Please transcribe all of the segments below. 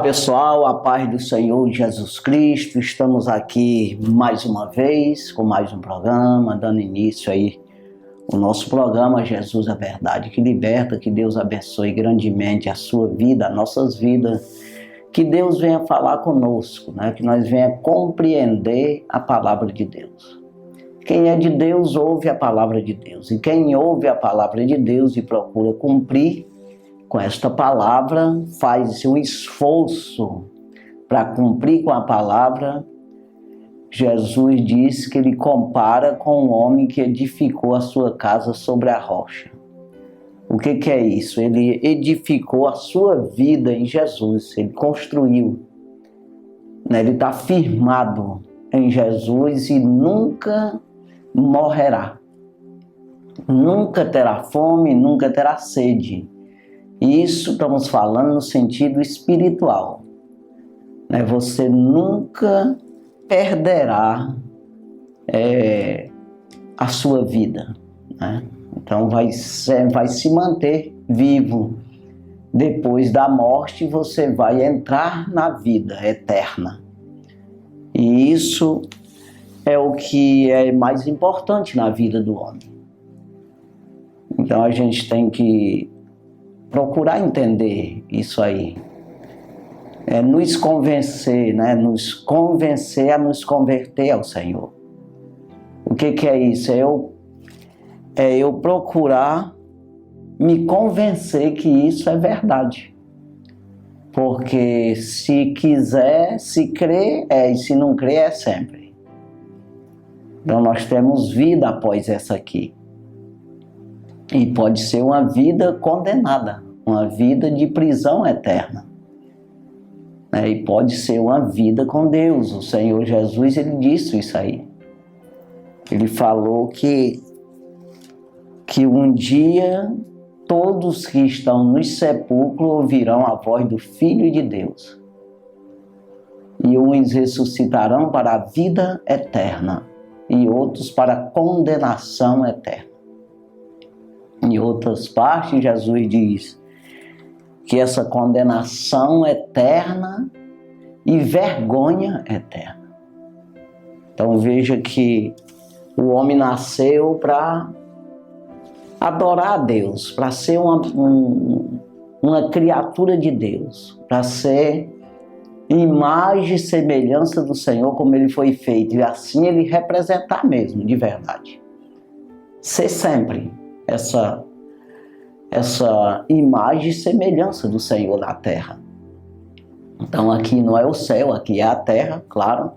Olá pessoal, a paz do Senhor Jesus Cristo. Estamos aqui mais uma vez com mais um programa, dando início aí o nosso programa Jesus é Verdade que Liberta. Que Deus abençoe grandemente a sua vida, as nossas vidas. Que Deus venha falar conosco, né? Que nós venha compreender a palavra de Deus. Quem é de Deus ouve a palavra de Deus, e quem ouve a palavra de Deus e procura cumprir com esta palavra, faz um esforço para cumprir com a palavra. Jesus diz que ele compara com um homem que edificou a sua casa sobre a rocha. O que é isso? Ele edificou a sua vida em Jesus, ele construiu. Ele está firmado em Jesus e nunca morrerá. Nunca terá fome, nunca terá sede. Isso estamos falando no sentido espiritual. Você nunca perderá a sua vida. Então vai se manter vivo. Depois da morte você vai entrar na vida eterna. E isso é o que é mais importante na vida do homem. Então a gente tem que procurar entender isso aí. Nos convencer, nos convencer a nos converter ao Senhor. O que é isso? É eu procurar me convencer que isso é verdade. Porque se quiser, se crer, e se não crer, é sempre. Então nós temos vida após essa aqui. E pode ser uma vida condenada, uma vida de prisão eterna. E pode ser uma vida com Deus. O Senhor Jesus, ele disse isso aí. Ele falou que um dia todos que estão nos sepulcros ouvirão a voz do Filho de Deus. E uns ressuscitarão para a vida eterna e outros para a condenação eterna. Em outras partes, Jesus diz que essa condenação eterna e vergonha eterna. Então veja que o homem nasceu para adorar a Deus, para ser uma criatura de Deus, para ser imagem e semelhança do Senhor como ele foi feito, e assim ele representar mesmo, de verdade. Ser sempre essa imagem e semelhança do Senhor na terra. Então aqui não é o céu, aqui é a terra, claro.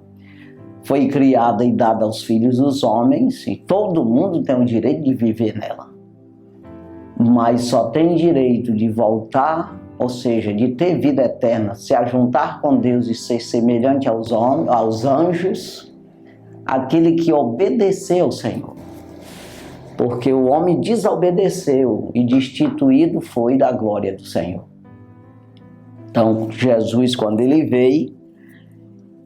Foi criada e dada aos filhos dos homens, e todo mundo tem o direito de viver nela. Mas só tem direito de voltar, ou seja, de ter vida eterna, se ajuntar com Deus e ser semelhante aos anjos, aquele que obedeceu ao Senhor. Porque o homem desobedeceu e destituído foi da glória do Senhor. Então, Jesus, quando ele veio,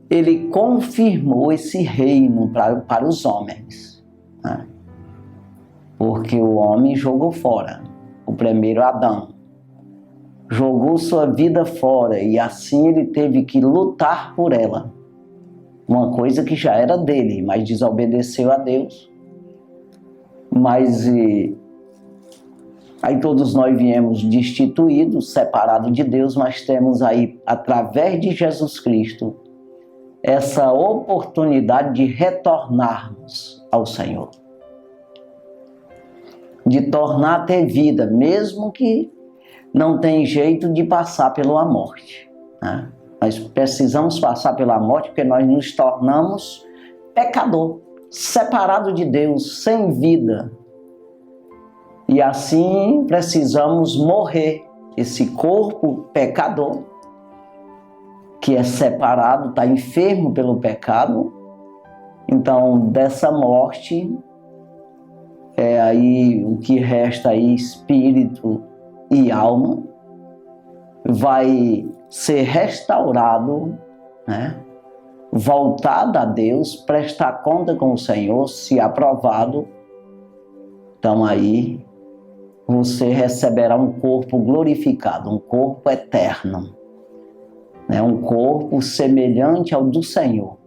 ele confirmou esse reino para os homens. Porque o homem jogou fora, o primeiro Adão. Jogou sua vida fora e assim ele teve que lutar por ela. Uma coisa que já era dele, mas desobedeceu a Deus. Mas aí todos nós viemos destituídos, separados de Deus, mas temos aí, através de Jesus Cristo, essa oportunidade de retornarmos ao Senhor. De tornar a ter vida, mesmo que não tem jeito de passar pela morte. Nós precisamos passar pela morte porque nós nos tornamos pecador, separado de Deus, sem vida. E assim precisamos morrer. Esse corpo pecador, que é separado, está enfermo pelo pecado. Então, dessa morte, aí o que resta aí, espírito e alma, vai ser restaurado, voltado a Deus, prestar conta com o Senhor, se aprovado. Então aí você receberá um corpo glorificado, um corpo eterno. né? Um corpo semelhante ao do Senhor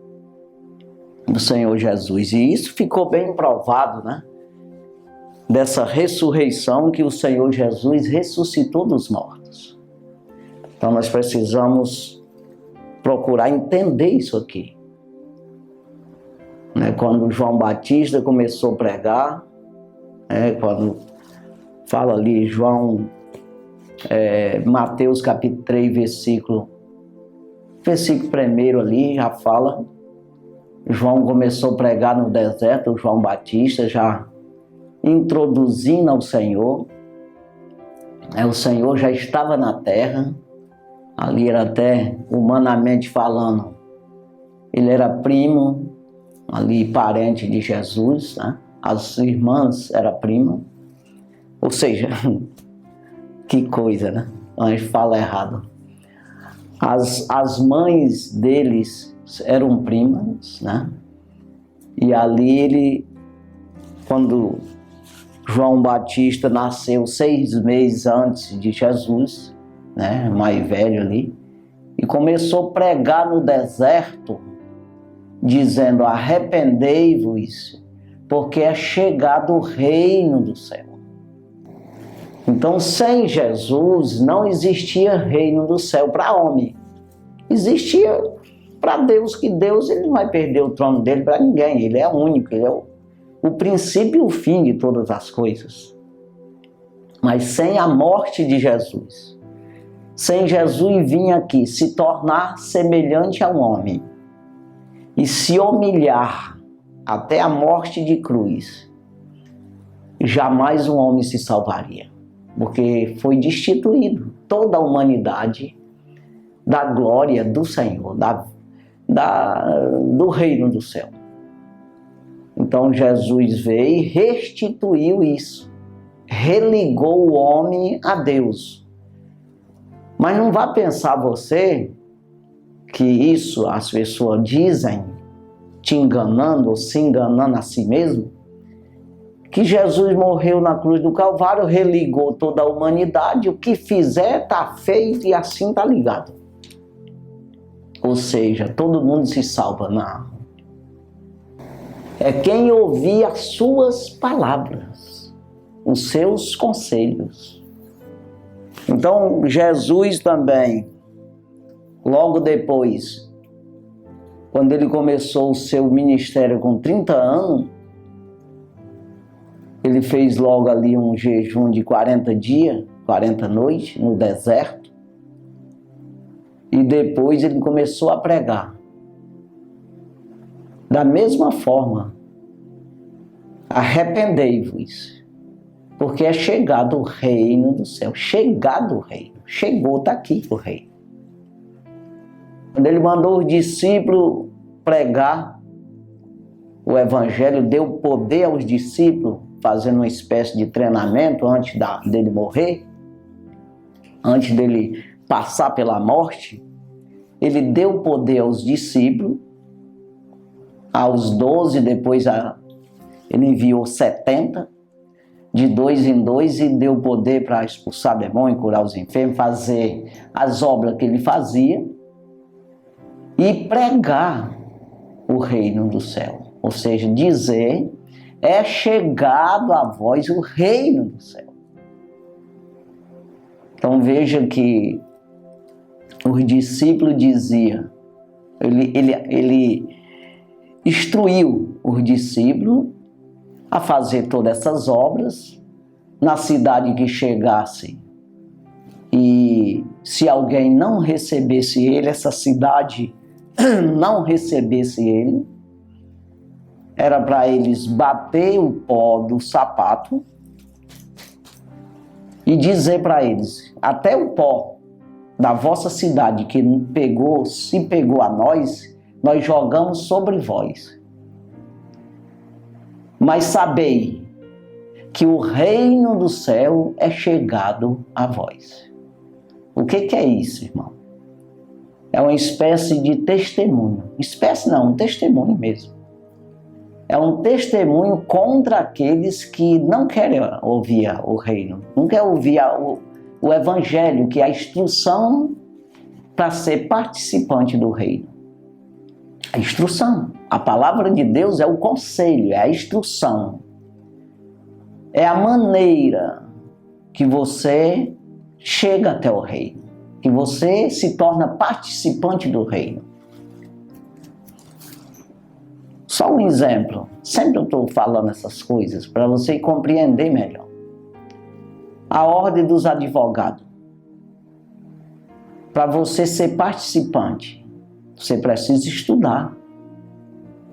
Jesus. E isso ficou bem provado, né? Dessa ressurreição que o Senhor Jesus ressuscitou dos mortos. Então nós precisamos procurar entender isso aqui. Né? Quando João Batista começou a pregar, quando fala ali Mateus capítulo 3, versículo 1 ali, já fala, João começou a pregar no deserto, João Batista já introduzindo ao Senhor. O Senhor já estava na terra, ali era até humanamente falando, ele era primo, ali parente de Jesus, né? As irmãs eram prima, ou seja, que coisa, né? A gente fala errado. As mães deles eram primas, né? E ali quando João Batista nasceu 6 meses antes de Jesus, né? Mais velho ali, e começou a pregar no deserto, dizendo: arrependei-vos, porque é chegado o reino do céu. Então, sem Jesus, não existia reino do céu para homem. Existia para Deus, que Deus ele não vai perder o trono dele para ninguém. Ele é único, ele é o princípio e o fim de todas as coisas. Mas sem a morte de Jesus, sem Jesus vir aqui se tornar semelhante a um homem e se humilhar até a morte de cruz, jamais um homem se salvaria, porque foi destituído toda a humanidade da glória do Senhor, do reino do céu. Então Jesus veio e restituiu isso, religou o homem a Deus. Mas não vá pensar você que isso as pessoas dizem, te enganando ou se enganando a si mesmo, que Jesus morreu na cruz do Calvário, religou toda a humanidade, o que fizer está feito e assim está ligado. Ou seja, todo mundo se salva. Não. É quem ouvir as suas palavras, os seus conselhos. Então, Jesus também, logo depois, quando ele começou o seu ministério com 30 anos, ele fez logo ali um jejum de 40 dias, 40 noites, no deserto. E depois ele começou a pregar. Da mesma forma, arrependei-vos, porque é chegado o reino do céu. Chegado o reino. Chegou, está aqui o reino. Quando ele mandou os discípulos pregar o evangelho, deu poder aos discípulos, fazendo uma espécie de treinamento antes dele morrer, antes dele passar pela morte. Ele deu poder aos discípulos, aos 12, depois ele enviou 70, de 2 em 2, e deu poder para expulsar demônio, curar os enfermos, fazer as obras que ele fazia e pregar o reino do céu. Ou seja, dizer, é chegado a vós o reino do céu. Então veja que os discípulos diziam, ele instruiu os discípulos a fazer todas essas obras na cidade que chegasse. E se alguém não recebesse ele, essa cidade não recebesse ele, era para eles bater o pó do sapato e dizer para eles: até o pó da vossa cidade que se pegou a nós jogamos sobre vós. Mas sabei que o reino do céu é chegado a vós. O que é isso, irmão? É uma espécie de testemunho. Espécie não, um testemunho mesmo. É um testemunho contra aqueles que não querem ouvir o reino, não querem ouvir o evangelho, que é a instrução para ser participante do reino? A instrução. A palavra de Deus é o conselho, é a instrução. É a maneira que você chega até o reino, que você se torna participante do reino. Só um exemplo. Sempre eu estou falando essas coisas para você compreender melhor. A ordem dos advogados. Para você ser participante, você precisa estudar,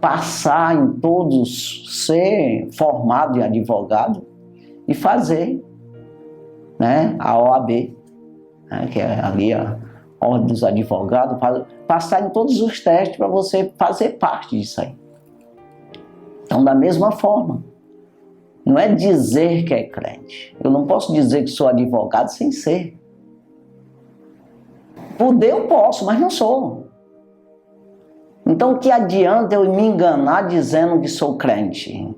passar em todos, ser formado em advogado e fazer, né, a OAB, né, que é ali a ordem dos advogados, passar em todos os testes para você fazer parte disso aí. Então, da mesma forma, não é dizer que é crente. Eu não posso dizer que sou advogado sem ser. Poder eu posso, mas não sou. Então, o que adianta eu me enganar dizendo que sou crente?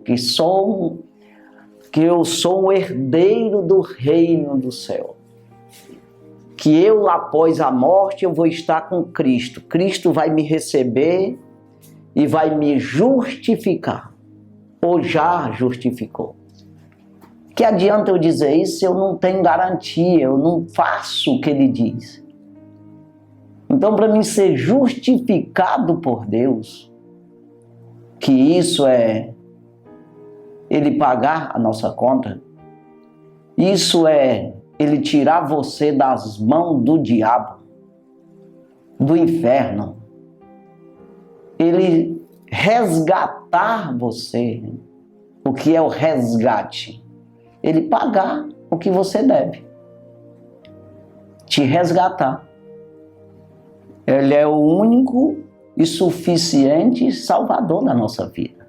Que eu sou o herdeiro do reino do céu. Que eu, após a morte, eu vou estar com Cristo. Cristo vai me receber e vai me justificar. Ou já justificou. Que adianta eu dizer isso se eu não tenho garantia, eu não faço o que ele diz? Então, para mim ser justificado por Deus, que isso é ele pagar a nossa conta, isso é ele tirar você das mãos do diabo, do inferno, ele resgatar você. O que é o resgate? Ele pagar o que você deve, te resgatar. Ele é o único e suficiente Salvador da nossa vida.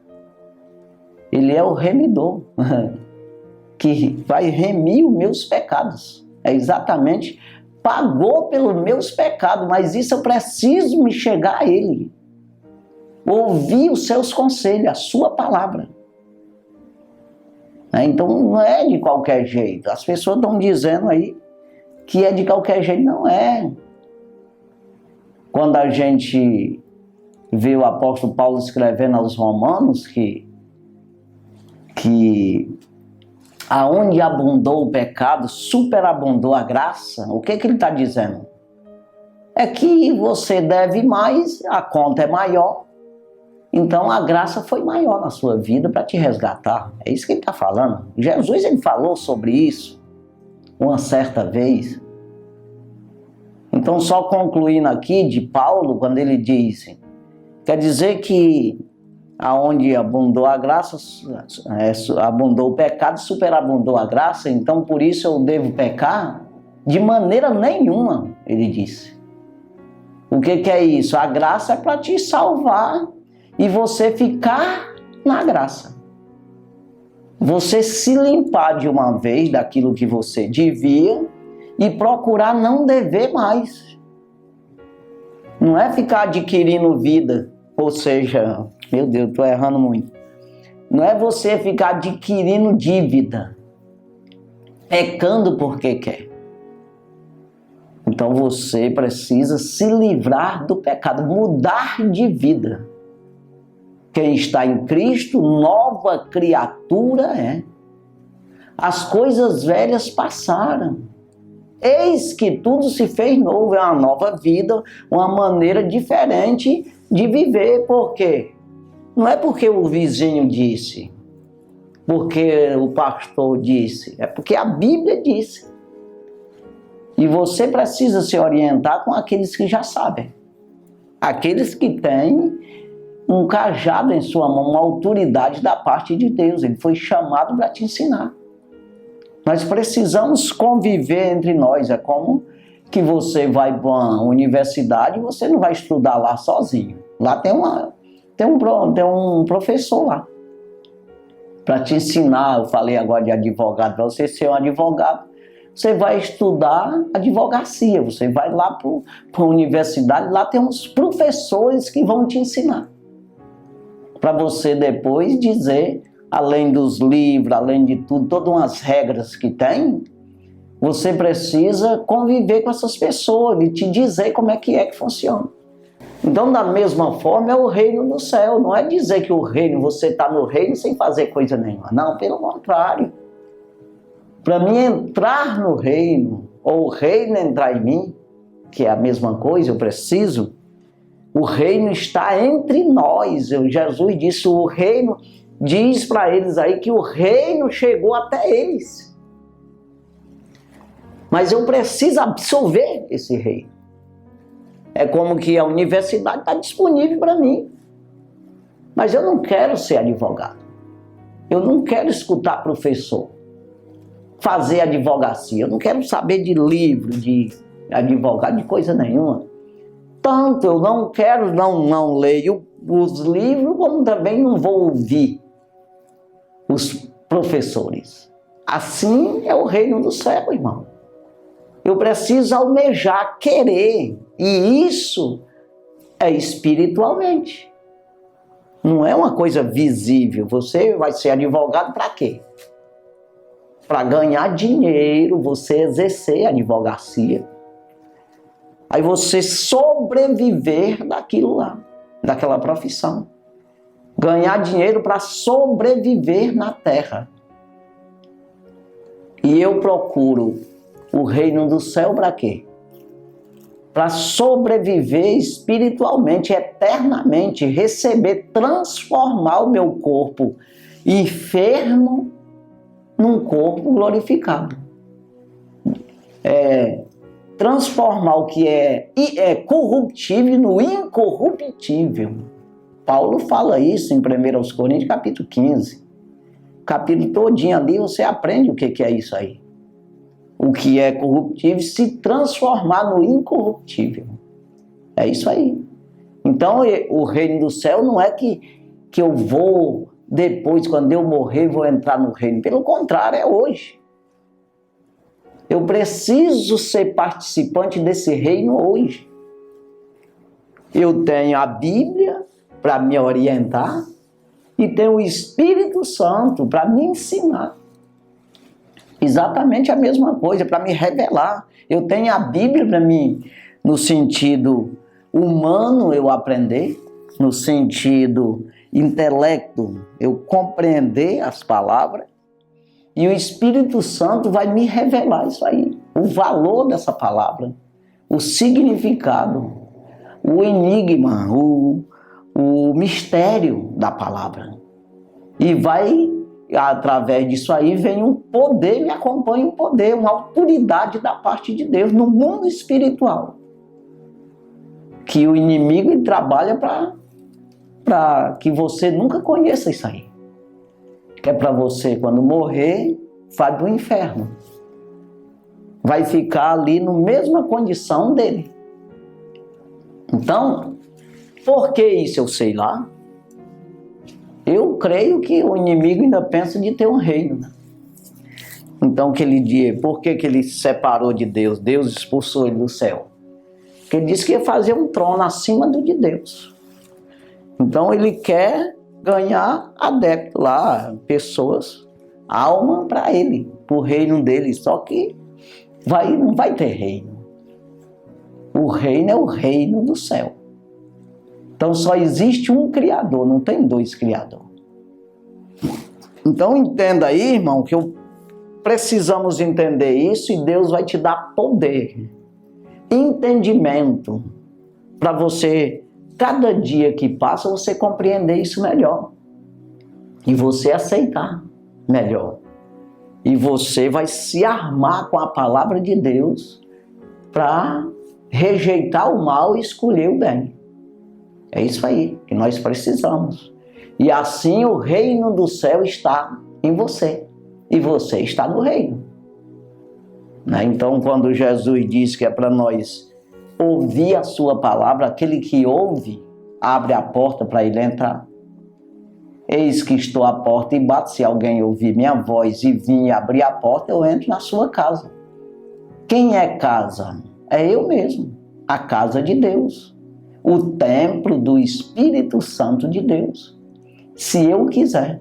Ele é o remidor, que vai remir os meus pecados. É exatamente, pagou pelos meus pecados, mas isso eu preciso me chegar a Ele. Ouvir os seus conselhos, a sua palavra. Então não é de qualquer jeito. As pessoas estão dizendo aí que é de qualquer jeito. Não é. Quando a gente vê o apóstolo Paulo escrevendo aos Romanos que aonde abundou o pecado, superabundou a graça, o que ele está dizendo? É que você deve mais, a conta é maior, então a graça foi maior na sua vida para te resgatar. É isso que ele está falando. Jesus, ele falou sobre isso uma certa vez. Então, só concluindo aqui de Paulo, quando ele disse, quer dizer que aonde abundou a graça, abundou o pecado, superabundou a graça, então por isso eu devo pecar? De maneira nenhuma, ele disse. O que é isso? A graça é para te salvar e você ficar na graça. Você se limpar de uma vez daquilo que você devia e procurar não dever mais. Não é ficar adquirindo vida, ou seja, meu Deus, estou errando muito. Não é você ficar adquirindo dívida, pecando porque quer. Então você precisa se livrar do pecado, mudar de vida. Quem está em Cristo, nova criatura é. As coisas velhas passaram. Eis que tudo se fez novo, é uma nova vida, uma maneira diferente de viver. Por quê? Não é porque o vizinho disse, porque o pastor disse, é porque a Bíblia disse. E você precisa se orientar com aqueles que já sabem. Aqueles que têm um cajado em sua mão, uma autoridade da parte de Deus. Ele foi chamado para te ensinar. Nós precisamos conviver entre nós. É como que você vai para uma universidade e você não vai estudar lá sozinho. Lá tem um professor lá para te ensinar. Eu falei agora de advogado. Para você ser um advogado, você vai estudar advocacia. Você vai lá para a universidade, lá tem uns professores que vão te ensinar. Para você depois dizer, além dos livros, além de tudo, todas umas regras que tem, Você precisa conviver com essas pessoas e te dizer como é que funciona. Então, da mesma forma, é o reino do céu. Não é dizer que o reino, você está no reino sem fazer coisa nenhuma. Não, pelo contrário. Para mim entrar no reino, ou o reino entrar em mim, que é a mesma coisa, eu preciso, o reino está entre nós. Jesus disse, o reino, diz para eles aí que o reino chegou até eles. Mas eu preciso absorver esse reino. É como que a universidade está disponível para mim. Mas eu não quero ser advogado. Eu não quero escutar professor. Fazer advocacia. Eu não quero saber de livro, de advogado, de coisa nenhuma. Tanto eu não quero, não leio os livros, como também não vou ouvir os professores. Assim é o reino do céu, irmão. Eu preciso almejar, querer, e isso é espiritualmente. Não é uma coisa visível. Você vai ser advogado para quê? Para ganhar dinheiro, você exercer a advocacia. Aí você sobreviver daquilo lá, daquela profissão. Ganhar dinheiro para sobreviver na terra. E eu procuro o reino do céu para quê? Para sobreviver espiritualmente, eternamente, receber, transformar o meu corpo enfermo num corpo glorificado. Transformar o que é corruptível no incorruptível. Paulo fala isso em 1 Coríntios capítulo 15. Capítulo todinho ali você aprende o que é isso aí. O que é corruptível se transformar no incorruptível. É isso aí. Então o reino do céu não é que eu vou, depois quando eu morrer, vou entrar no reino. Pelo contrário, é hoje. Eu preciso ser participante desse reino hoje. Eu tenho a Bíblia para me orientar e tenho o Espírito Santo para me ensinar. Exatamente a mesma coisa, para me revelar. Eu tenho a Bíblia para mim, no sentido humano, eu aprender, no sentido intelecto, eu compreender as palavras, e o Espírito Santo vai me revelar isso aí, o valor dessa palavra, o significado, o enigma, o mistério da palavra. E vai, através disso aí, vem um poder, me acompanha um poder, uma autoridade da parte de Deus no mundo espiritual. Que o inimigo ele trabalha para que você nunca conheça isso aí. Que é para você, quando morrer, vai para o inferno. Vai ficar ali na mesma condição dele. Então, por que isso eu sei lá? Eu creio que o inimigo ainda pensa de ter um reino. Né? Então, por que ele se separou de Deus? Deus expulsou ele do céu. Porque ele disse que ia fazer um trono acima do de Deus. Então, ele quer ganhar adeptos lá, pessoas, alma para ele, para o reino dele. Só que não vai ter reino. O reino é o reino do céu. Então só existe um Criador, não tem dois Criadores. Então entenda aí, irmão, que precisamos entender isso e Deus vai te dar poder, entendimento, para você, cada dia que passa, você compreender isso melhor. E você aceitar melhor. E você vai se armar com a palavra de Deus para rejeitar o mal e escolher o bem. É isso aí que nós precisamos. E assim o reino do céu está em você. E você está no reino. Né? Então, quando Jesus diz que é para nós ouvir a sua palavra, aquele que ouve, abre a porta para ele entrar. Eis que estou à porta e bato. Se alguém ouvir minha voz e vir abrir a porta, eu entro na sua casa. Quem é casa? É eu mesmo. A casa de Deus. O templo do Espírito Santo de Deus. Se eu quiser.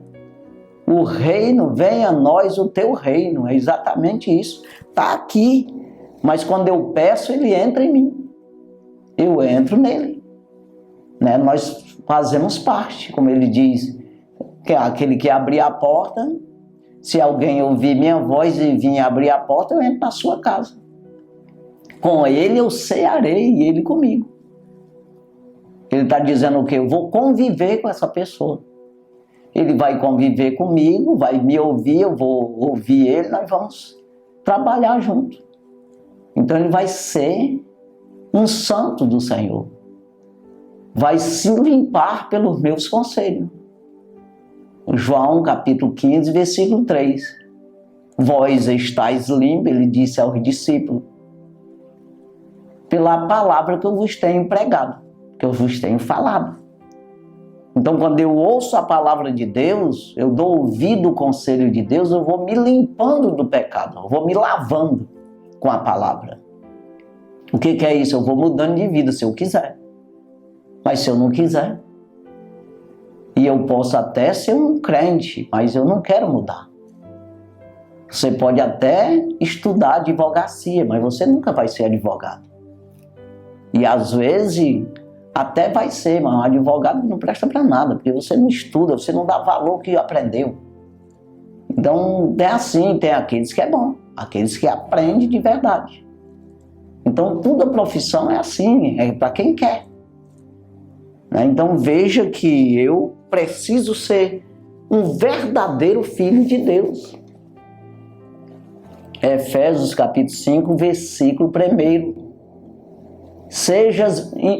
O reino, venha a nós o teu reino. É exatamente isso. Está aqui. Mas quando eu peço, ele entra em mim. Eu entro nele. Né? Nós fazemos parte, como ele diz, que é aquele que abrir a porta, se alguém ouvir minha voz e vir abrir a porta, eu entro na sua casa. Com ele eu cearei e ele comigo. Ele está dizendo o quê? Eu vou conviver com essa pessoa. Ele vai conviver comigo, vai me ouvir, eu vou ouvir ele, nós vamos trabalhar junto. Então ele vai ser um santo do Senhor. Vai se limpar pelos meus conselhos. João capítulo 15, versículo 3. Vós estáis limpos, ele disse aos discípulos, pela palavra que eu vos tenho pregado, que eu vos tenho falado. Então, quando eu ouço a palavra de Deus, eu dou ouvido ao conselho de Deus, eu vou me limpando do pecado, eu vou me lavando com a palavra. O que é isso? Eu vou mudando de vida se eu quiser. Mas se eu não quiser, e eu posso até ser um crente, mas eu não quero mudar. Você pode até estudar advocacia, mas você nunca vai ser advogado. E às vezes até vai ser, mas um advogado não presta para nada, porque você não estuda, você não dá valor ao que aprendeu. Então é assim, tem aqueles que é bom, aqueles que aprendem de verdade. Então toda profissão é assim, é para quem quer. Então veja que eu preciso ser um verdadeiro filho de Deus. Efésios capítulo 5, versículo 1.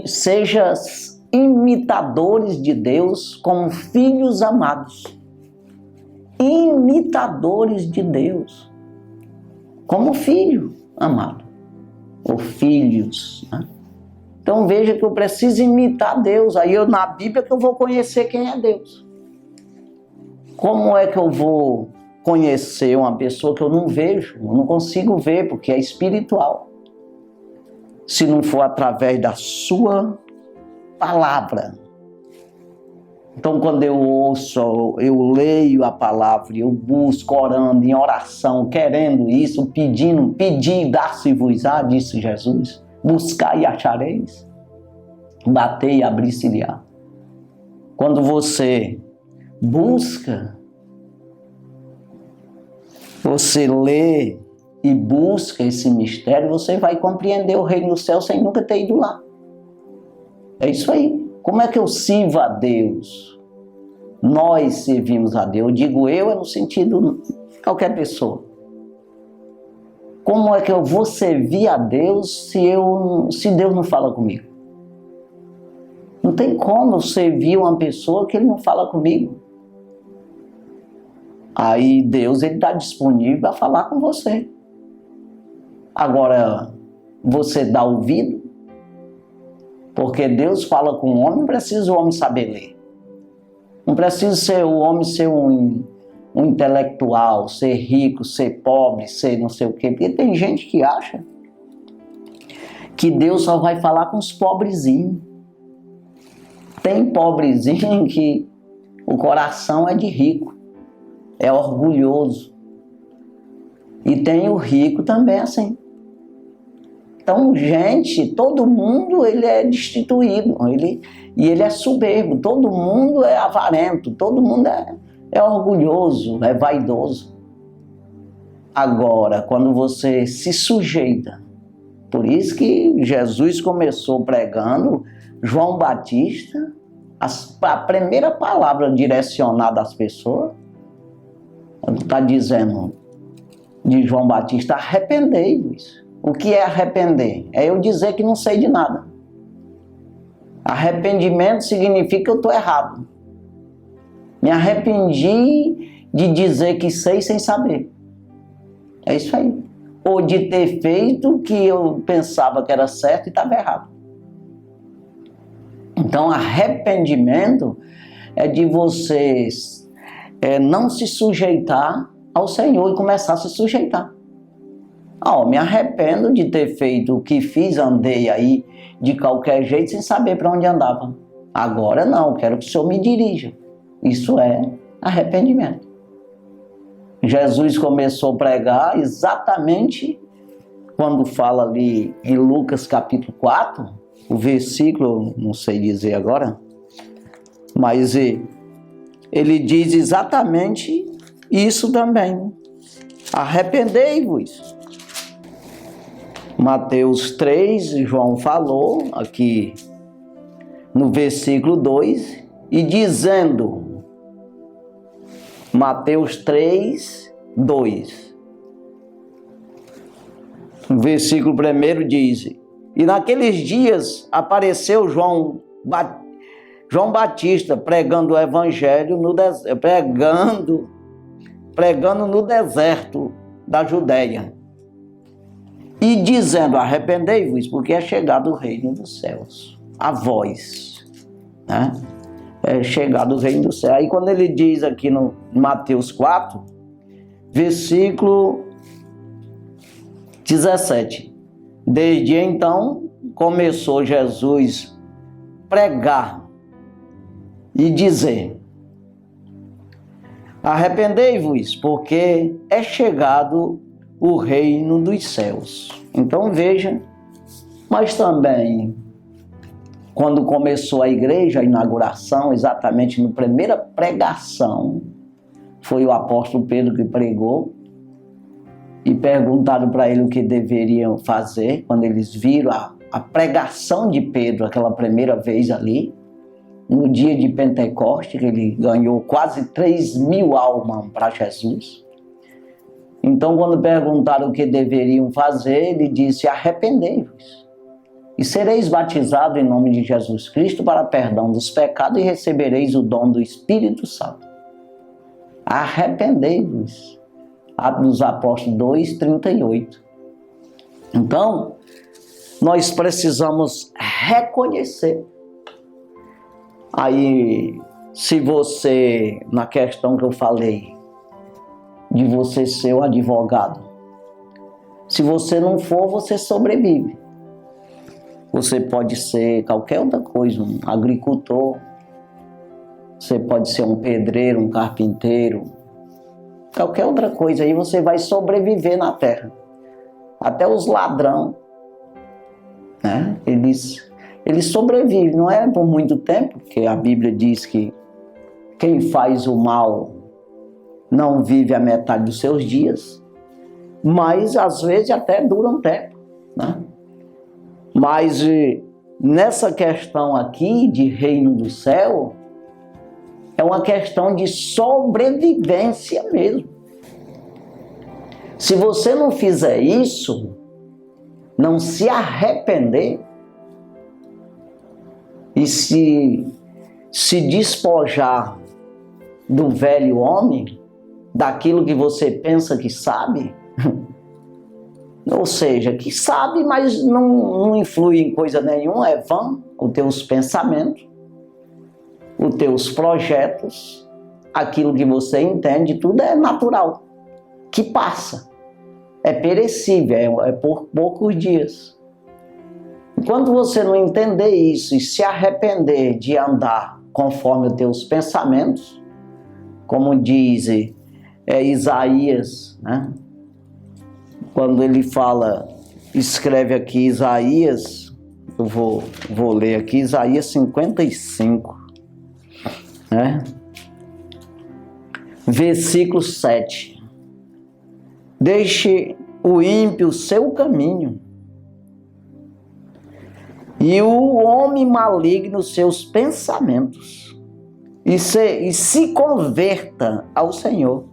Sejas imitadores de Deus como filhos amados. Imitadores de Deus como filho amado. Ou filhos, né? Então veja que eu preciso imitar Deus. Aí na Bíblia que eu vou conhecer quem é Deus. Como é que eu vou conhecer uma pessoa que eu não vejo? Eu não consigo ver porque é espiritual. Se não for através da sua palavra. Então quando eu ouço, eu leio a palavra, eu busco orando em oração, querendo isso, pedindo, pedi, dar-se-vos-á, disse Jesus. Buscar e achareis, bater e abrir-se-lhe-á. Quando você busca, você lê e busca esse mistério, você vai compreender o reino do céu sem nunca ter ido lá. É isso aí. Como é que eu sirvo a Deus? Nós servimos a Deus. Eu digo eu é no sentido de qualquer pessoa. Como é que eu vou servir a Deus se Deus não fala comigo? Não tem como eu servir uma pessoa que Ele não fala comigo. Aí Deus está disponível para falar com você. Agora, você dá ouvido? Porque Deus fala com o homem, não precisa o homem saber ler. Não precisa o homem ser um intelectual, ser rico, ser pobre, ser não sei o quê. Porque tem gente que acha que Deus só vai falar com os pobrezinhos. Tem pobrezinho que o coração é de rico, é orgulhoso. E tem o rico também assim. Então, gente, todo mundo ele é destituído, ele é soberbo, todo mundo é avarento, todo mundo é orgulhoso, é vaidoso. Agora, quando você se sujeita, por isso que Jesus começou pregando, João Batista, a primeira palavra direcionada às pessoas, está dizendo de João Batista, arrependei-vos. O que é arrepender? É eu dizer que não sei de nada. Arrependimento significa que eu estou errado. Me arrependi de dizer que sei sem saber. É isso aí. Ou de ter feito o que eu pensava que era certo e estava errado. Então, arrependimento é de vocês não se sujeitar ao Senhor e começar a se sujeitar. Me arrependo de ter feito o que fiz, andei aí de qualquer jeito sem saber para onde andava. Agora não, quero que o Senhor me dirija. Isso é arrependimento. Jesus começou a pregar exatamente quando fala ali em Lucas capítulo 4, o versículo, não sei dizer agora, mas ele diz exatamente isso também. Arrependei-vos. Mateus 3, João falou aqui no versículo 2, e dizendo, Mateus 3, 2, o versículo 1 diz, e naqueles dias apareceu João Batista pregando o evangelho pregando no deserto da Judéia e dizendo, arrependei-vos, porque é chegado o reino dos céus. A voz, né? É chegado o reino dos céus. Aí quando ele diz aqui no Mateus 4, versículo 17, desde então começou Jesus pregar e dizer, arrependei-vos, porque é chegado o reino dos céus. Então veja, mas também quando começou a igreja, a inauguração, exatamente na primeira pregação, foi o apóstolo Pedro que pregou, e perguntaram para ele o que deveriam fazer, quando eles viram a pregação de Pedro, aquela primeira vez ali, no dia de Pentecoste, que ele ganhou quase 3.000 almas para Jesus. Então, quando perguntaram o que deveriam fazer, ele disse, arrependei-vos, e sereis batizados em nome de Jesus Cristo para perdão dos pecados e recebereis o dom do Espírito Santo. Arrependei-vos. Atos dos Apóstolos 2, 38. Então, nós precisamos reconhecer. Aí, se você, na questão que eu falei, de você ser o advogado, se você não for, você sobrevive. Você pode ser qualquer outra coisa, um agricultor, você pode ser um pedreiro, um carpinteiro, qualquer outra coisa, aí você vai sobreviver na terra. Até os ladrões, né? Eles sobrevivem, não é por muito tempo, porque a Bíblia diz que quem faz o mal não vive a metade dos seus dias, mas às vezes até dura um tempo, né? Mas nessa questão aqui de reino do céu, é uma questão de sobrevivência mesmo. Se você não fizer isso, não se arrepender e se despojar do velho homem, daquilo que você pensa que sabe, ou seja, que sabe, mas não influi em coisa nenhuma, é vão os teus pensamentos, os teus projetos, aquilo que você entende, tudo é natural, que passa, é perecível, é por poucos dias. Enquanto você não entender isso e se arrepender de andar conforme os teus pensamentos, como diz Isaías, né? Quando ele fala, escreve aqui Isaías, eu vou ler aqui, Isaías 55, né? Versículo 7. Deixe o ímpio seu caminho, e o homem maligno seus pensamentos, e se converta ao Senhor,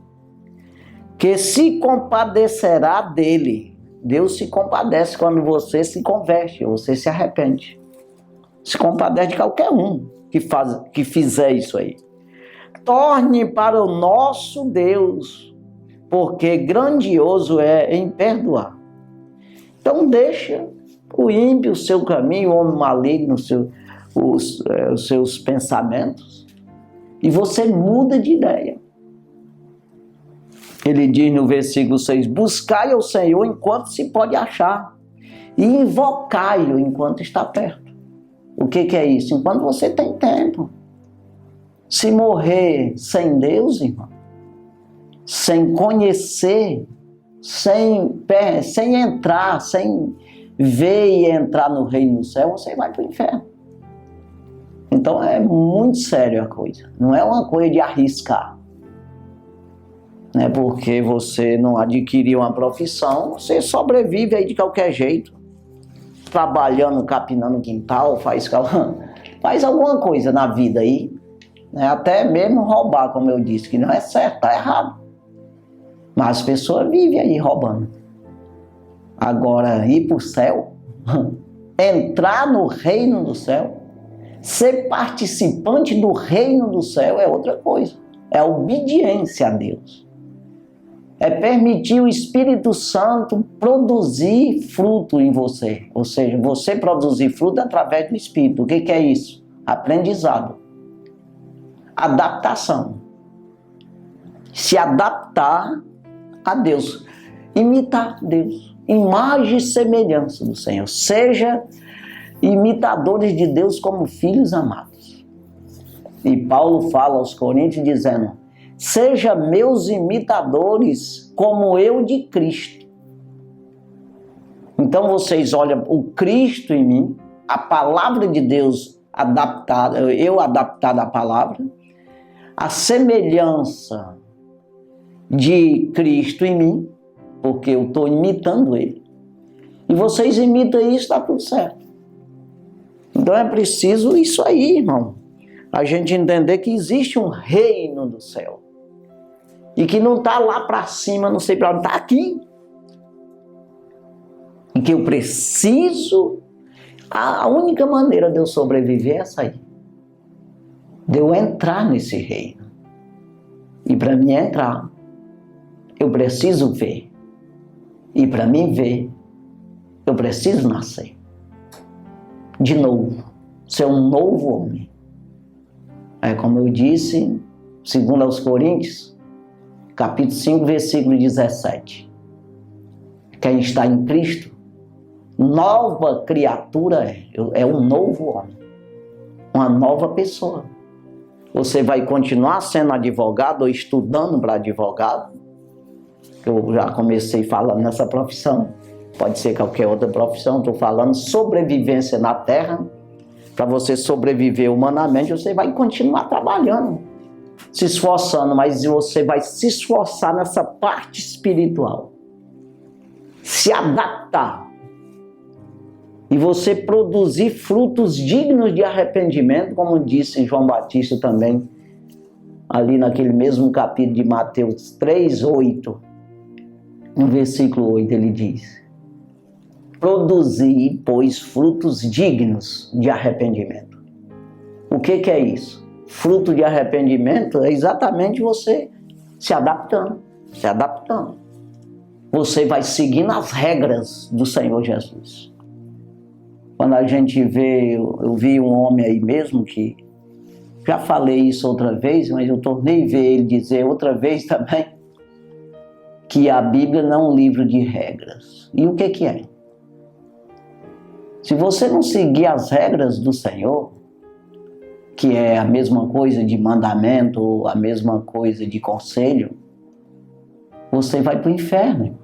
que se compadecerá dele. Deus se compadece quando você se converte, você se arrepende. Se compadece de qualquer um que fizer isso aí. Torne para o nosso Deus, porque grandioso é em perdoar. Então deixa o ímpio o seu caminho, o homem maligno os seus pensamentos, e você muda de ideia. Ele diz no versículo 6, buscai ao Senhor enquanto se pode achar, e invocai-o enquanto está perto. O que é isso? Enquanto você tem tempo. Se morrer sem Deus, irmão, sem conhecer, sem entrar, sem ver e entrar no reino do céu, você vai para o inferno. Então é muito sério a coisa. Não é uma coisa de arriscar. Não é porque você não adquiriu uma profissão, você sobrevive aí de qualquer jeito. Trabalhando, capinando quintal, faz alguma coisa na vida aí. Né? Até mesmo roubar, como eu disse, que não é certo, tá errado. Mas as pessoas vivem aí roubando. Agora, ir para o céu, entrar no reino do céu, ser participante do reino do céu é outra coisa. É obediência a Deus. É permitir o Espírito Santo produzir fruto em você. Ou seja, você produzir fruto através do Espírito. O que é isso? Aprendizado. Adaptação. Se adaptar a Deus. Imitar Deus. Imagem e semelhança do Senhor. Seja imitadores de Deus como filhos amados. E Paulo fala aos Coríntios dizendo: seja meus imitadores como eu de Cristo. Então vocês olham o Cristo em mim, a palavra de Deus adaptada, eu adaptado à palavra, a semelhança de Cristo em mim, porque eu estou imitando Ele. E vocês imitam isso, está tudo certo. Então é preciso isso aí, irmão. A gente entender que existe um reino do céu. E que não está lá para cima, não sei para onde, está aqui. E que eu preciso, a única maneira de eu sobreviver é essa aí. De eu entrar nesse reino. E para mim entrar, eu preciso ver. E para mim ver, eu preciso nascer. De novo, ser um novo homem. É como eu disse, segundo aos Coríntios, capítulo 5, versículo 17. Quem está em Cristo, nova criatura é um novo homem, uma nova pessoa. Você vai continuar sendo advogado ou estudando para advogado. Eu já comecei falando nessa profissão, pode ser qualquer outra profissão, estou falando sobrevivência na terra. Para você sobreviver humanamente, você vai continuar trabalhando, se esforçando, mas você vai se esforçar nessa parte espiritual. Se adaptar. E você produzir frutos dignos de arrependimento, como disse João Batista também, ali naquele mesmo capítulo de Mateus 3:8, no versículo 8 ele diz: produzir, pois, frutos dignos de arrependimento. O que é isso? Fruto de arrependimento é exatamente você se adaptando, se adaptando. Você vai seguindo as regras do Senhor Jesus. Quando a gente vê, eu vi um homem aí mesmo que, já falei isso outra vez, mas eu tornei a ver ele dizer outra vez também, que a Bíblia não é um livro de regras. E o que é? Se você não seguir as regras do Senhor, que é a mesma coisa de mandamento, a mesma coisa de conselho, você vai para o inferno.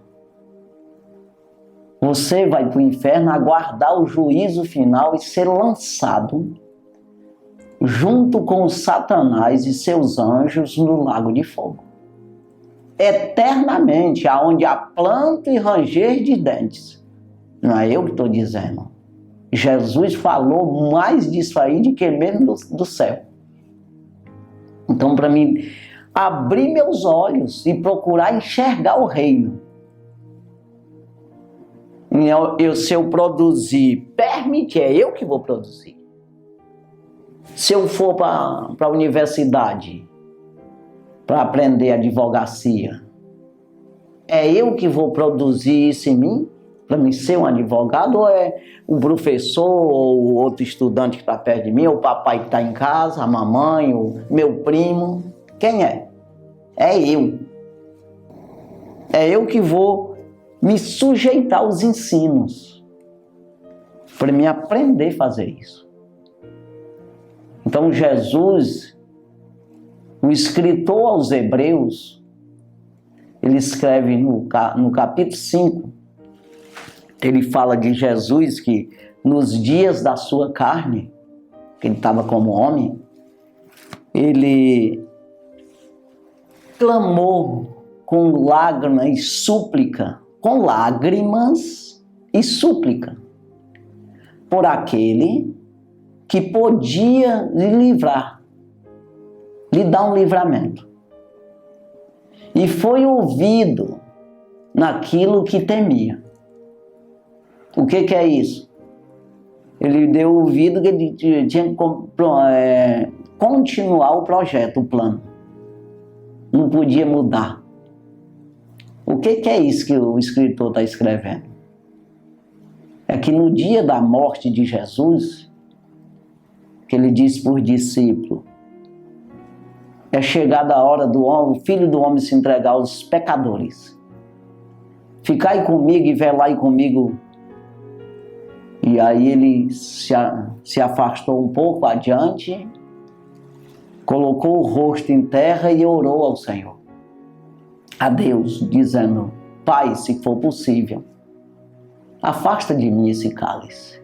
Você vai para o inferno aguardar o juízo final e ser lançado junto com Satanás e seus anjos no lago de fogo. Eternamente, aonde há pranto e ranger de dentes. Não é eu que estou dizendo. Jesus falou mais disso aí do que mesmo do céu. Então, para mim, abrir meus olhos e procurar enxergar o reino. Se eu produzir, permite, é eu que vou produzir. Se eu for para a universidade para aprender advocacia, é eu que vou produzir isso em mim? Para mim ser um advogado, ou é o professor ou outro estudante que está perto de mim, ou o papai que está em casa, a mamãe, o meu primo? Quem é? É eu. É eu que vou me sujeitar aos ensinos para mim aprender a fazer isso. Então Jesus, o escritor aos Hebreus, ele escreve no capítulo 5, ele fala de Jesus que nos dias da sua carne, que ele estava como homem, ele clamou com lágrimas e súplica, com lágrimas e súplica, por aquele que podia lhe livrar, lhe dar um livramento. E foi ouvido naquilo que temia. O que é isso? Ele deu ouvido que ele tinha que continuar o projeto, o plano. Não podia mudar. O que é isso que o escritor está escrevendo? É que no dia da morte de Jesus, que ele disse por discípulo, é chegada a hora do homem, o Filho do Homem se entregar aos pecadores. Ficai comigo e velai comigo. E aí ele se afastou um pouco adiante, colocou o rosto em terra e orou ao Senhor, a Deus, dizendo: Pai, se for possível, afasta de mim esse cálice.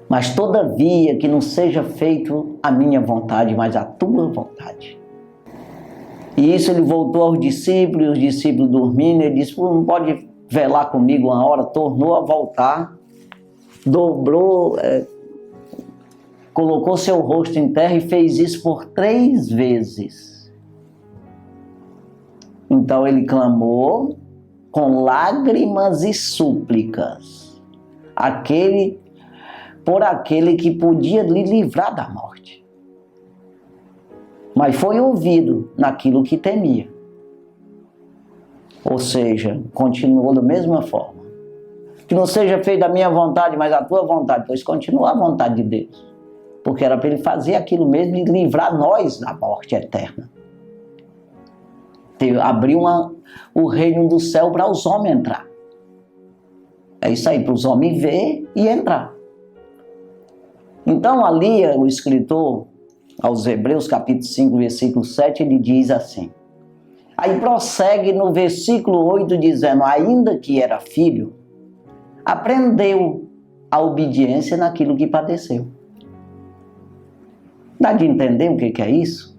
Mas todavia que não seja feito a minha vontade, mas a tua vontade. E isso ele voltou aos discípulos, os discípulos dormindo, ele disse: não pode velar comigo uma hora, tornou a voltar, dobrou, colocou seu rosto em terra e fez isso por 3 vezes. Então ele clamou com lágrimas e súplicas, por aquele que podia lhe livrar da morte. Mas foi ouvido naquilo que temia. Ou seja, continuou da mesma forma. Que não seja feita a minha vontade, mas a tua vontade, pois continua a vontade de Deus. Porque era para ele fazer aquilo mesmo e livrar nós da morte eterna. Abrir o reino do céu para os homens entrar. É isso aí, para os homens ver e entrar. Então ali o escritor, aos Hebreus capítulo 5, versículo 7, ele diz assim. Aí prossegue no versículo 8 dizendo: ainda que era filho, aprendeu a obediência naquilo que padeceu. Dá de entender o que é isso?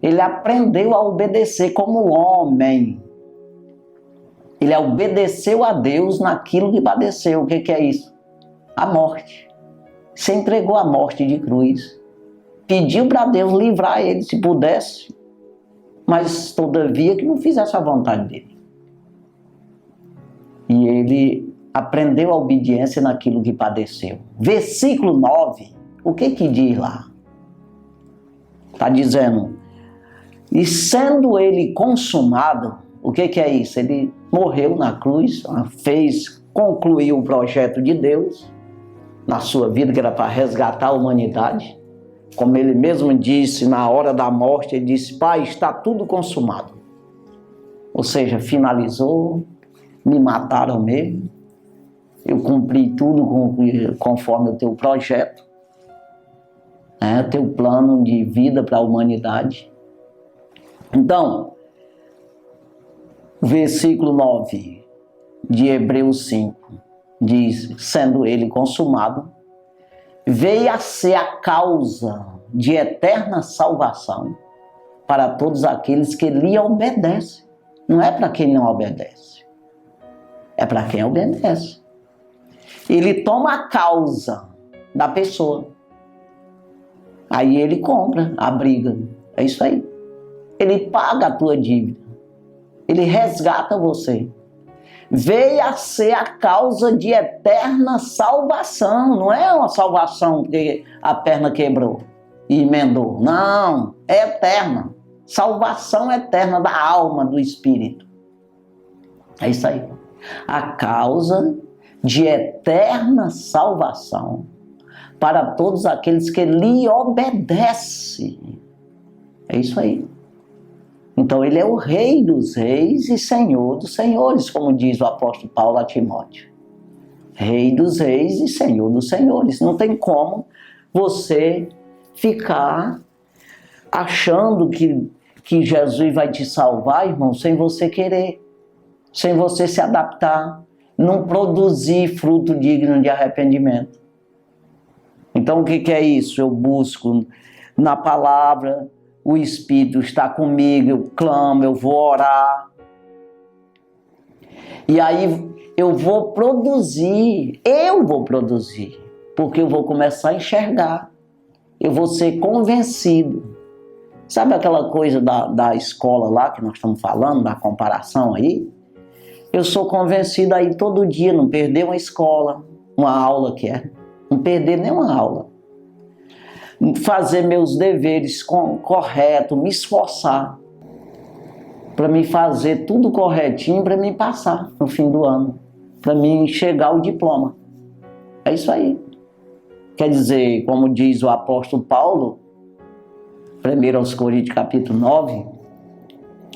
Ele aprendeu a obedecer como homem. Ele obedeceu a Deus naquilo que padeceu. O que é isso? A morte. Se entregou à morte de cruz. Pediu para Deus livrar ele, se pudesse, mas todavia que não fizesse a vontade dele. E ele aprendeu a obediência naquilo que padeceu. Versículo 9, o que diz lá? Está dizendo: e sendo ele consumado, o que é isso? Ele morreu na cruz, concluiu o projeto de Deus na sua vida, que era para resgatar a humanidade. Como ele mesmo disse, na hora da morte, ele disse: Pai, está tudo consumado. Ou seja, finalizou, me mataram mesmo, eu cumpri tudo conforme o teu projeto, o teu plano de vida para a humanidade. Então, versículo 9 de Hebreus 5 diz: sendo ele consumado, veio a ser a causa de eterna salvação para todos aqueles que lhe obedecem. Não é para quem não obedece, é para quem obedece. Ele toma a causa da pessoa, aí ele compra a briga, é isso aí. Ele paga a tua dívida, ele resgata você. Veio a ser a causa de eterna salvação. Não é uma salvação porque a perna quebrou e emendou. Não, é eterna. Salvação eterna da alma, do espírito. É isso aí. A causa de eterna salvação para todos aqueles que lhe obedecem. É isso aí. Então ele é o Rei dos Reis e Senhor dos Senhores, como diz o apóstolo Paulo a Timóteo. Rei dos Reis e Senhor dos Senhores. Não tem como você ficar achando que que Jesus vai te salvar, irmão, sem você querer, sem você se adaptar, não produzir fruto digno de arrependimento. Então o que é isso? Eu busco na palavra, o Espírito está comigo, eu clamo, eu vou orar. E aí eu vou produzir, porque eu vou começar a enxergar, eu vou ser convencido. Sabe aquela coisa da escola lá que nós estamos falando, da comparação aí? Eu sou convencido aí todo dia, não perder uma escola, uma aula não perder nenhuma aula. Fazer meus deveres correto, me esforçar para me fazer tudo corretinho, para me passar no fim do ano, para mim chegar ao diploma. É isso aí. Quer dizer, como diz o apóstolo Paulo, 1 Coríntios capítulo 9,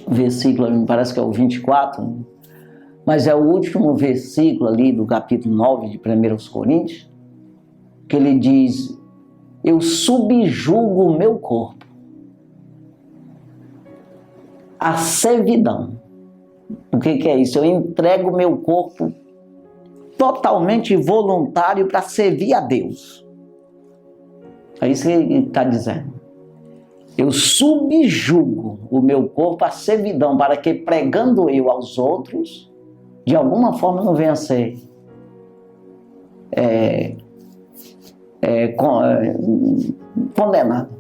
versículo, me parece que é o 24, mas é o último versículo ali do capítulo 9 de 1 Coríntios, que ele diz: eu subjugo o meu corpo à servidão. O que é isso? Eu entrego o meu corpo totalmente voluntário para servir a Deus. É isso que ele está dizendo. Eu subjugo o meu corpo à servidão, para que, pregando eu aos outros, de alguma forma não venha a ser condenado.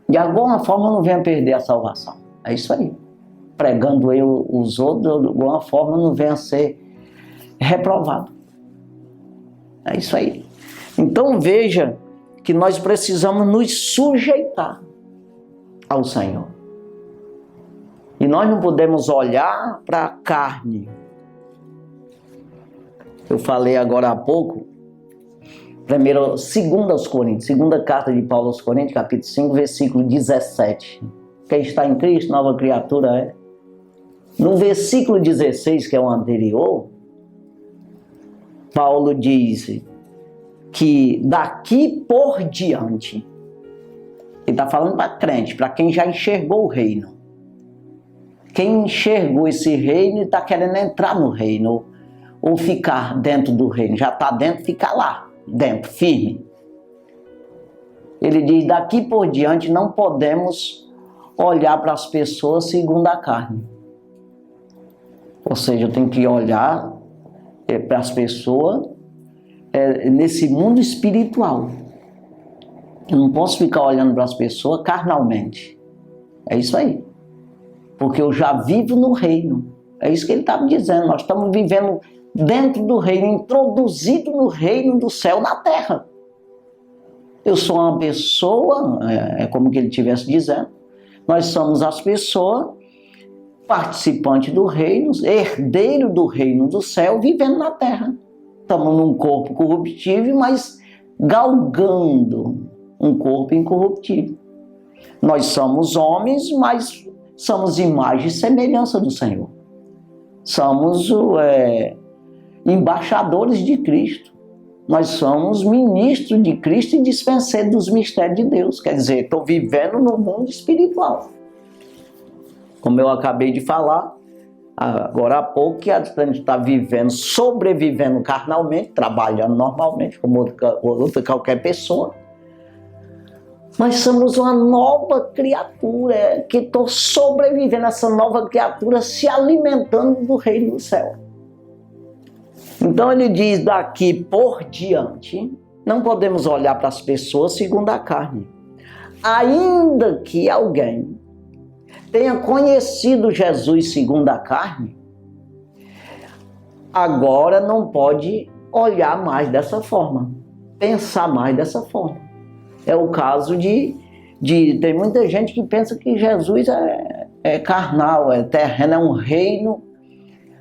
De alguma forma não venha perder a salvação. É isso aí. Pregando eu os outros, de alguma forma não venha a ser reprovado. É isso aí. Então veja que nós precisamos nos sujeitar ao Senhor. E nós não podemos olhar para a carne. Eu falei agora há pouco, segunda carta de Paulo aos Coríntios, capítulo 5, versículo 17. Quem está em Cristo, nova criatura é. No versículo 16, que é o anterior, Paulo diz que daqui por diante, ele está falando para crente, para quem já enxergou o reino. Quem enxergou esse reino e está querendo entrar no reino, ou ficar dentro do reino, já está dentro, fica lá, dentro, firme. Ele diz, daqui por diante não podemos olhar para as pessoas segundo a carne. Ou seja, eu tenho que olhar para as pessoas nesse mundo espiritual. Eu não posso ficar olhando para as pessoas carnalmente. É isso aí. Porque eu já vivo no reino. É isso que ele estava dizendo. Nós estamos vivendo dentro do reino, introduzido no reino do céu na terra. Eu sou uma pessoa, é como que ele estivesse dizendo, nós somos as pessoas participantes do reino, herdeiro do reino do céu, vivendo na terra. Estamos num corpo corruptível, mas galgando um corpo incorruptível. Nós somos homens, mas somos imagem e semelhança do Senhor. Somos embaixadores de Cristo. Nós somos ministros de Cristo e dispenseiros dos mistérios de Deus. Quer dizer, estou vivendo no mundo espiritual. Como eu acabei de falar, agora há pouco, que a gente está vivendo, sobrevivendo carnalmente, trabalhando normalmente, como outra qualquer pessoa. Nós somos uma nova criatura, que estou sobrevivendo, essa nova criatura se alimentando do reino do céu. Então ele diz, daqui por diante, não podemos olhar para as pessoas segundo a carne. Ainda que alguém tenha conhecido Jesus segundo a carne, agora não pode olhar mais dessa forma, pensar mais dessa forma. É o caso tem muita gente que pensa que Jesus é carnal, é terreno, é um reino,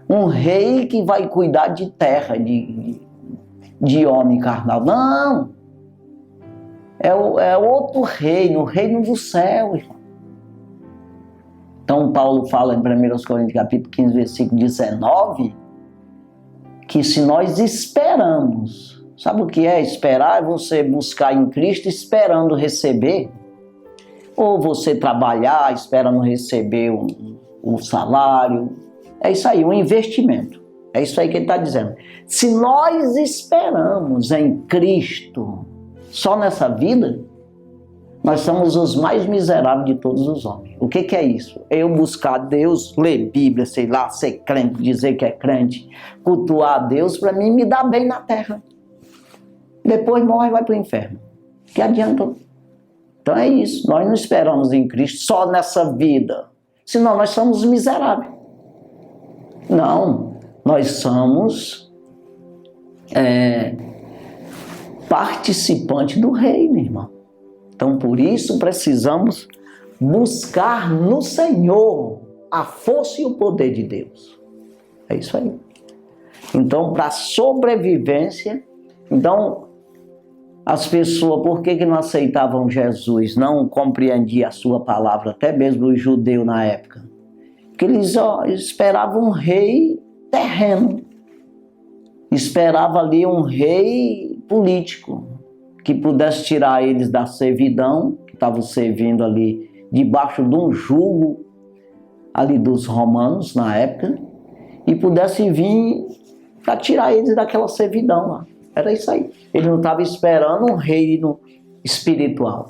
um rei que vai cuidar de terra, de homem carnal. Não! É outro reino, o reino do céu, irmão. Então Paulo fala em 1 Coríntios capítulo 15, versículo 19, que se nós esperamos, sabe o que é esperar? É você buscar em Cristo esperando receber Ou você trabalhar, espera não receber um salário. É isso aí, um investimento. É isso aí que ele está dizendo. Se nós esperamos em Cristo só nessa vida, nós somos os mais miseráveis de todos os homens. O que é isso? Eu buscar Deus, ler Bíblia, sei lá, ser crente, dizer que é crente, cultuar a Deus, para mim me dá bem na terra. Depois morre e vai para o inferno. Que adianta? Então é isso. Nós não esperamos em Cristo só nessa vida. Senão nós somos miseráveis. Não. Nós somos participantes do reino, irmão. Então, por isso, precisamos buscar no Senhor a força e o poder de Deus. É isso aí. Então, para sobrevivência, então, as pessoas, por que não aceitavam Jesus? Não compreendiam a sua palavra, até mesmo os judeus na época. Porque eles esperavam um rei terreno. Esperava ali um rei político que pudesse tirar eles da servidão, que estavam servindo ali debaixo de um jugo ali dos romanos na época, e pudesse vir para tirar eles daquela servidão lá. Era isso aí. Ele não estava esperando um reino espiritual.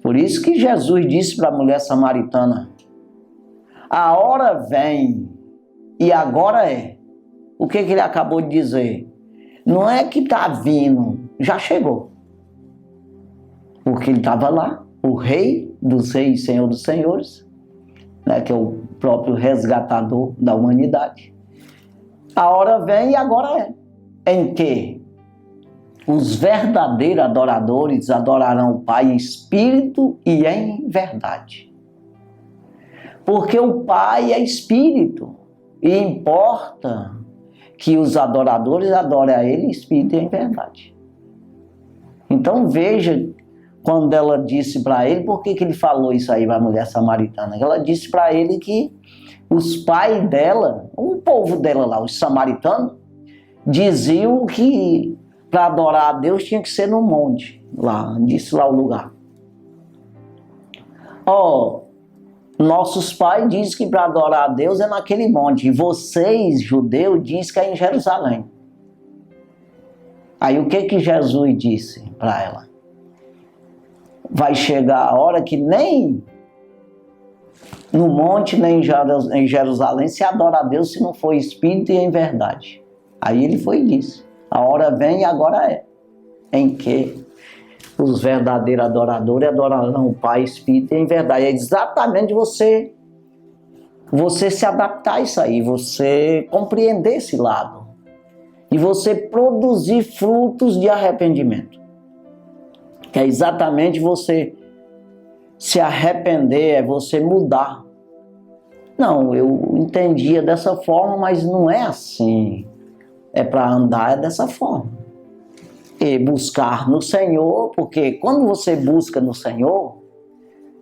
Por isso que Jesus disse para a mulher samaritana: a hora vem e agora é. O que ele acabou de dizer? Não é que está vindo, já chegou. Porque ele estava lá, o rei dos reis, senhor dos senhores, né, que é o próprio resgatador da humanidade. A hora vem e agora é. Em que os verdadeiros adoradores adorarão o Pai em espírito e em verdade. Porque o Pai é espírito e importa que os adoradores adorem a Ele em espírito e em verdade. Então veja, quando ela disse para ele, por que ele falou isso aí para a mulher samaritana? Ela disse para ele que os pais dela, o povo dela lá, os samaritanos, diziam que para adorar a Deus tinha que ser no monte, lá, disse lá o lugar. Nossos pais dizem que para adorar a Deus é naquele monte, e vocês, judeus, dizem que é em Jerusalém. Aí o que Jesus disse para ela? Vai chegar a hora que nem no monte, nem em Jerusalém se adora a Deus se não for espírito e em verdade. Aí ele foi e disse: a hora vem e agora é, em que os verdadeiros adoradores adorarão o Pai, Espírito e em verdade. É exatamente você se adaptar a isso aí, você compreender esse lado e você produzir frutos de arrependimento. Que é exatamente você se arrepender, é você mudar. Não, eu entendia dessa forma, mas não é assim. É para andar dessa forma. E buscar no Senhor, porque quando você busca no Senhor,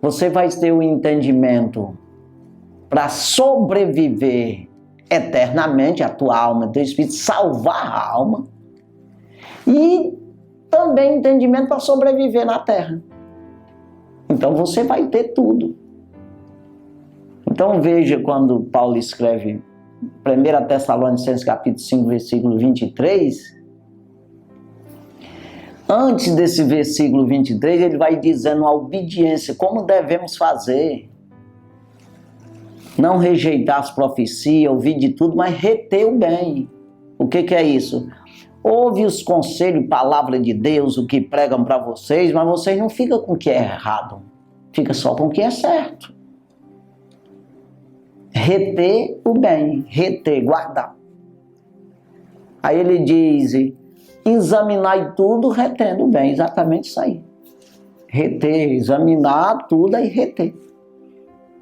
você vai ter o entendimento para sobreviver eternamente a tua alma, teu espírito, salvar a alma, e também entendimento para sobreviver na terra. Então você vai ter tudo. Então veja quando Paulo escreve 1 Tessalonicenses capítulo 5, versículo 23, antes desse versículo 23, ele vai dizendo a obediência, como devemos fazer. Não rejeitar as profecias, ouvir de tudo, mas reter o bem. O que é isso? Ouve os conselhos, palavra de Deus, o que pregam para vocês, mas vocês não ficam com o que é errado. Fica só com o que é certo. Reter o bem, reter, guardar. Aí ele diz: examinar tudo, retendo o bem. Exatamente isso aí. Reter, examinar tudo e reter.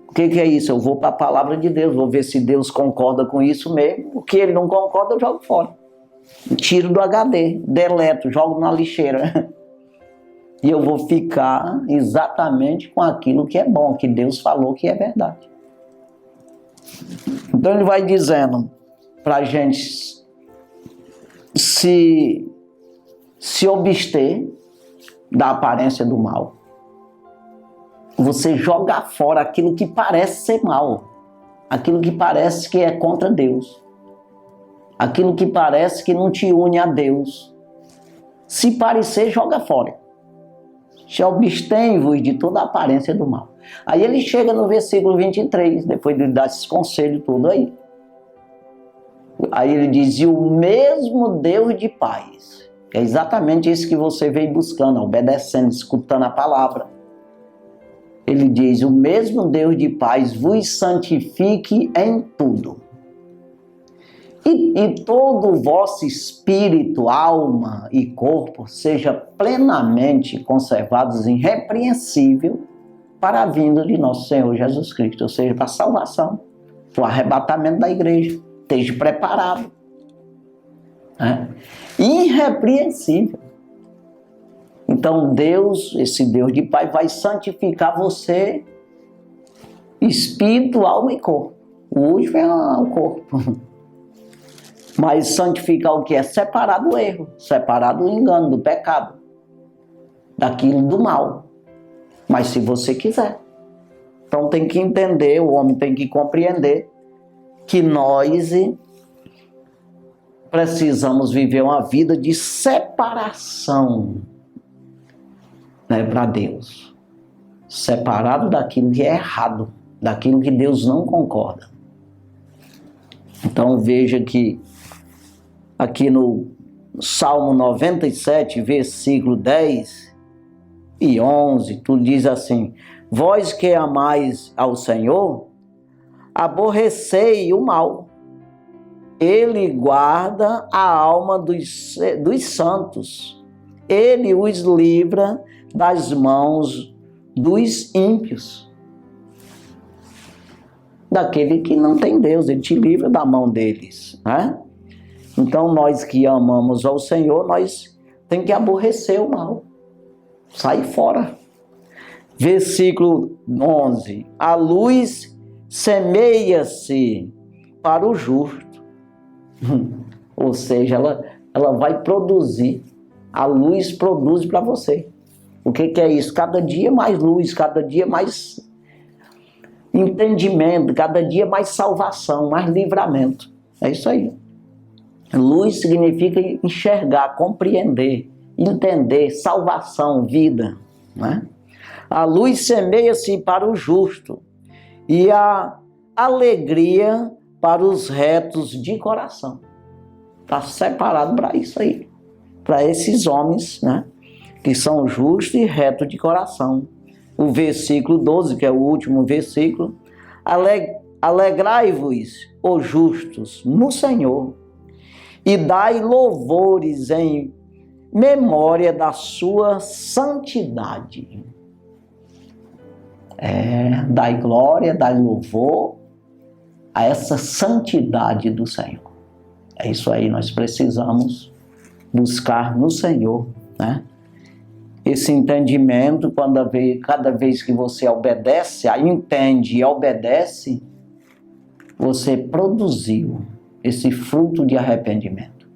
O que é isso? Eu vou para a palavra de Deus, vou ver se Deus concorda com isso mesmo. O que ele não concorda, eu jogo fora. Tiro do HD, deleto, jogo na lixeira. E eu vou ficar exatamente com aquilo que é bom, que Deus falou que é verdade. Então ele vai dizendo para a gente se abster da aparência do mal. Você joga fora aquilo que parece ser mal, aquilo que parece que é contra Deus, aquilo que parece que não te une a Deus. Se parecer, joga fora. Se abstém-vos de toda a aparência do mal. Aí ele chega no versículo 23, depois de dar esse conselho todo aí. Aí ele diz, e o mesmo Deus de paz. É exatamente isso que você veio buscando, obedecendo, escutando a palavra. Ele diz, o mesmo Deus de paz vos santifique em tudo. E todo o vosso espírito, alma e corpo seja plenamente conservados irrepreensível para a vinda de nosso Senhor Jesus Cristo, ou seja, para a salvação, para o arrebatamento da igreja. Esteja preparado. Irrepreensível. Então Deus, esse Deus de paz, vai santificar você, espírito, alma e corpo. O último é o corpo. Mas santificar o que é? Separar do erro, separar do engano, do pecado, daquilo do mal. Mas se você quiser. Então tem que entender, o homem tem que compreender que nós precisamos viver uma vida de separação, né, para Deus. Separado daquilo que é errado, daquilo que Deus não concorda. Então veja que aqui no Salmo 97, versículo 10 e 11, tu diz assim, vós que amais ao Senhor, aborrecei o mal. Ele guarda a alma dos santos. Ele os livra das mãos dos ímpios. Daquele que não tem Deus, ele te livra da mão deles, né? Então nós que amamos ao Senhor, nós temos que aborrecer o mal. Sair fora. Versículo 11. A luz semeia-se para o justo. Ou seja, ela vai produzir. A luz produz para você. O que é isso? Cada dia mais luz, cada dia mais entendimento, cada dia mais salvação, mais livramento. É isso aí. Luz significa enxergar, compreender, entender, salvação, vida, né? A luz semeia-se para o justo e a alegria para os retos de coração. Está separado para isso aí, para esses homens, né, que são justos e retos de coração. O versículo 12, que é o último versículo, alegrai-vos, ó justos, no Senhor, e dai louvores em memória da sua santidade. Dai glória, dai louvor a essa santidade do Senhor. É isso aí, nós precisamos buscar no Senhor, né? Esse entendimento, cada vez que você obedece, entende e obedece, você produziu esse fruto de arrependimento.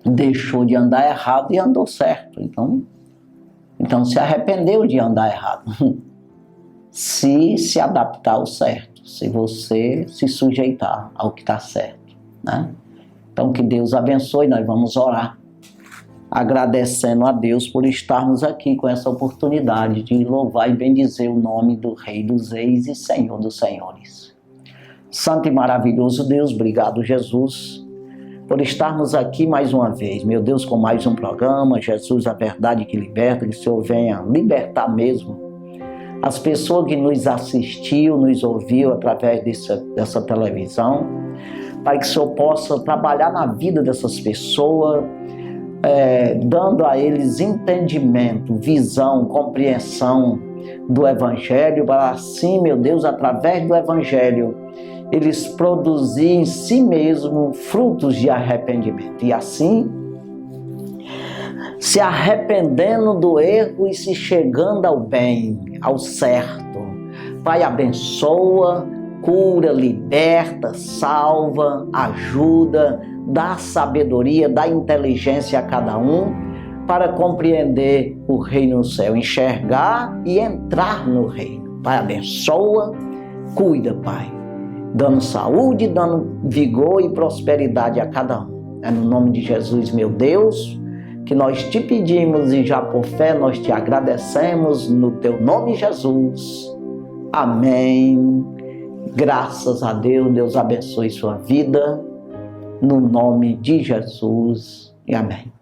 Deixou de andar errado e andou certo. Então se arrependeu de andar errado. Se adaptar ao certo, se você se sujeitar ao que está certo, né? Então que Deus abençoe, nós vamos orar, agradecendo a Deus por estarmos aqui com essa oportunidade de louvar e bendizer o nome do Rei dos Reis e Senhor dos Senhores. Santo e maravilhoso Deus, obrigado Jesus, por estarmos aqui mais uma vez, meu Deus, com mais um programa, Jesus, a verdade que liberta, que o Senhor venha libertar mesmo as pessoas que nos assistiu, nos ouviu através dessa televisão, para que o Senhor possa trabalhar na vida dessas pessoas, dando a eles entendimento, visão, compreensão do Evangelho, para assim, meu Deus, através do Evangelho, eles produzirem em si mesmo frutos de arrependimento. E assim, se arrependendo do erro e se chegando ao bem, ao certo. Pai, abençoa, cura, liberta, salva, ajuda, dá sabedoria, dá inteligência a cada um, para compreender o reino do céu, enxergar e entrar no reino. Pai, abençoa, cuida, Pai, dando saúde, dando vigor e prosperidade a cada um. É no nome de Jesus, meu Deus, que nós te pedimos e já por fé nós te agradecemos no teu nome, Jesus. Amém. Graças a Deus, Deus abençoe sua vida, no nome de Jesus e amém.